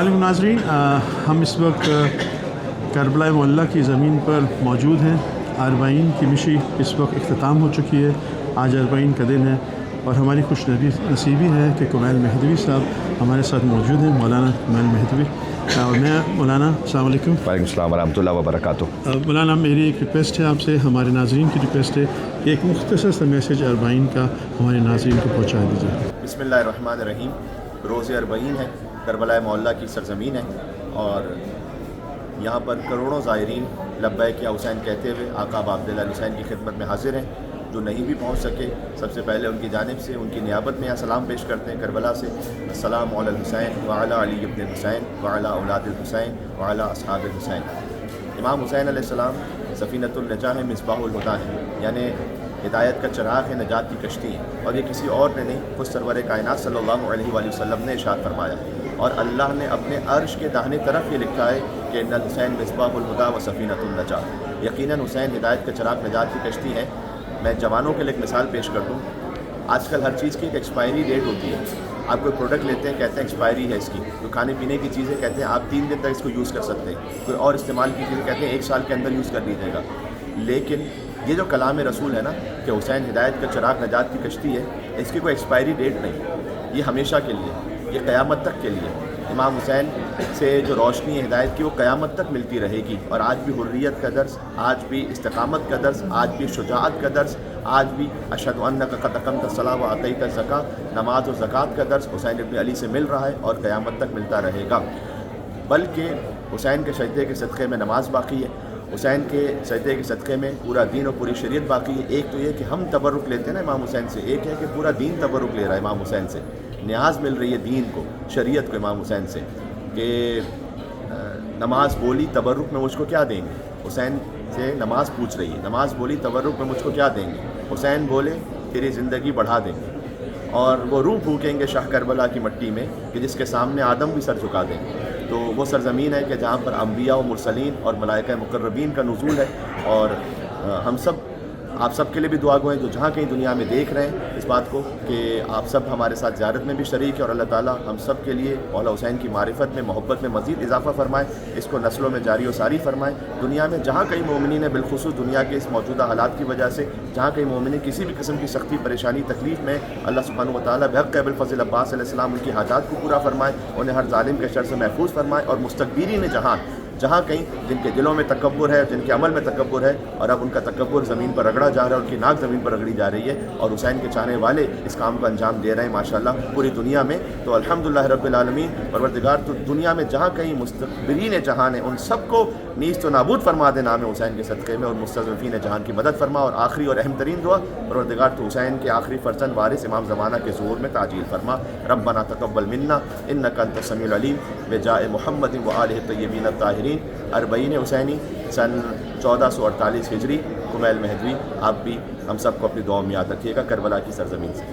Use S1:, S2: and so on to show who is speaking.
S1: अस्सलाम वालेकुम नाज़रीन, हम इस वक्त करबला मोहल्ला की ज़मीन पर मौजूद हैं। अरबाईन की मिशी इस वक्त इख्तिताम हो चुकी है। आज अरबाईन का दिन है और हमारी खुश नसीबी है कि कुमैल मेहदवी साहब हमारे साथ मौजूद हैं, मौलाना कुमैल मेहदवी। और मैं मौलाना, अस्सलाम वालेकुम।
S2: वालेकुम सलाम व रहमतुल्लाहि व बरकातुहू।
S1: मौलाना, मेरी एक रिक्वेस्ट है आपसे, हमारे नाज़रीन की रिक्वेस्ट है कि एक मुख्तसर सा मैसेज अरबाईन का हमारे नाज़रीन को पहुँचा दीजिए।
S3: बिस्मिल्लाहिर्रहमानिर्रहीम। रोज़ अरबाईन है, करबला मोहल्ला की सरज़मीन है और यहाँ पर करोड़ों ज़ायरीन लब्बैक या हुसैन कहते हुए आका अब्दुल्लाह हुसैन की खिदमत में हाज़िर हैं। जो नहीं भी पहुँच सके, सबसे पहले उनकी जानिब से उनकी नियाबत में यहाँ सलाम पेश करते हैं करबला से। अस्सलामु अलल हुसैन व अला अली इब्न हुसैन व अला औलादिल हुसैन व अला अस्हाबिल हुसैन। इमाम हुसैन अलैहिस्सलाम सफ़ीनतुन नजा है, मिसबाहुल हुदा है, यानी हिदायत का चराग है, नजात की कश्ती है। और ये किसी और ने नहीं, खुद सरवर कायनात सल्लल्लाहु अलैहि वसल्लम ने इरशाद फरमाया है। और अल्लाह ने अपने अर्श के दाहिने तरफ ये लिखा है कि इन्नल हुसैन मिसबाहुल हुदा व सफ़ीनतुन नजा। यकीनन हुसैन हिदायत का चराग, नजात की कश्ती है। मैं जवानों के लिए एक मिसाल पेश कर दूँ। आजकल हर चीज़ की एक एक्सपायरी डेट होती है। आप कोई प्रोडक्ट लेते हैं, कहते हैं एक्सपायरी है इसकी। तो खाने पीने की चीज़ें कहते हैं आप 3 दिन तक इसको यूज़ कर सकते हैं। कोई और इस्तेमाल की चीज़ें कहते हैं 1 साल के अंदर यूज़ कर लीजिएगा। लेकिन ये जो कलाम रसूल है ना कि हुसैन हिदायत का चराग, नजात की कश्ती है, इसकी कोई एक्सपायरी डेट नहीं। ये हमेशा के लिए, ये क़यामत तक के लिए। इमाम हुसैन से जो रोशनी है हिदायत की, वो क़यामत तक मिलती रहेगी। और आज भी हुर्रियत का दर्स, आज भी इस्तिक़ामत का दर्स, आज भी शुजाअत का दर्स, आज भी अशहदु अन्नका क़द अक़मत अस्सलाह व अतैत ज़का, नमाज और ज़कात का दर्स हुसैन इब्न अली से मिल रहा है और क़यामत तक मिलता रहेगा। बल्कि हुसैन के सजदे के सदक़े में नमाज बाकी है, हुसैन के सजदे के सदक़े में पूरा दीन और पूरी शरीयत बाकी है। एक तो ये कि हम तबरुक लेते हैं ना इमाम हुसैन से, एक है कि पूरा दीन तबरुक ले रहा है इमाम हुसैन से। न्याज मिल रही है दीन को, शरीयत को इमाम हुसैन से कि नमाज बोली तबरुक में मुझको क्या देंगे। हुसैन से नमाज पूछ रही है, नमाज बोली तबरुक में मुझको क्या देंगे। हुसैन बोले तेरी ज़िंदगी बढ़ा देंगे। और वो रूह फूकेंगे शाह करबला की मट्टी में कि जिसके सामने आदम भी सर झुका देंगे। तो वो सरज़मीन है कि जहाँ पर अम्बिया व मुरसलीन और मलाइका मुक़र्रबीन का नुज़ूल है। और हम सब, आप सब के लिए भी दुआ गो हैं जो जहाँ कहीं दुनिया में देख रहे हैं इस बात को कि आप सब हमारे साथ ज़ियारत में भी शरीक है। और अल्लाह ताला हम सब के लिए मौला हुसैन की मारिफत में, मोहब्बत में मज़ीद इजाफ़ा फ़रमाए, इसको नस्लों में जारी व सारी फ़रमाए। दुनिया में जहाँ कहीं मोमिनीन है, बिलख़ुसूस दुनिया के इस मौजूदा हालात की वजह से जहाँ कहीं मोमिनीन किसी भी किस्म की सख्ती, परेशानी, तकलीफ़ में, अल्लाह सुब्हानहू व तआला बहक़ अबुल फ़ज़ल अब्बास अलैहिस्सलाम उनकी हाजात को पूरा फ़रमाए, उन्हें हर ज़ालिम के शर से महफूज फ़रमाए। और मुस्तकबिरीन जहाँ, जहाँ कहीं जिनके दिलों में तकब्बुर है, जिनके अमल में तकब्बुर है और अब उनका तकब्बुर ज़मीन पर रगड़ा जा रहा है, उनकी नाक ज़मीन पर रगड़ी जा रही है और हुसैन के चाहने वाले इस काम को अंजाम दे रहे हैं माशाअल्लाह पूरी दुनिया में। तो अल्हम्दुलिल्लाह रब्बिल आलमीन, परवरदिगार तो दुनिया में जहाँ कहीं मुस्तकबिरीन जहान है उन सबको नीज़ तो नाबूद फरमा दे नाम हुसैन के सदक़े में, और मुस्तज़अफ़ीन जहान की मदद फरमा। और आखिरी और अहम तरीन दुआ, परवरदिगार तो हुसैन के आखिरी फ़र्जंद वारिस इमाम ज़माना के ज़ुहूर में ताजील फरमा। रब्बना तक़ब्बल मिन्ना इन्नका अंतस समीउल अलीम बिजाए मुहम्मद व आलिहि तय्यबीन अत्ताहिरीन। अरबईन हुसैनी सन 1448 हिजरी, कुमैल मेहदवी। आप भी हम सबको अपनी दुआ में याद रखिएगा करबला की सरज़मीन से।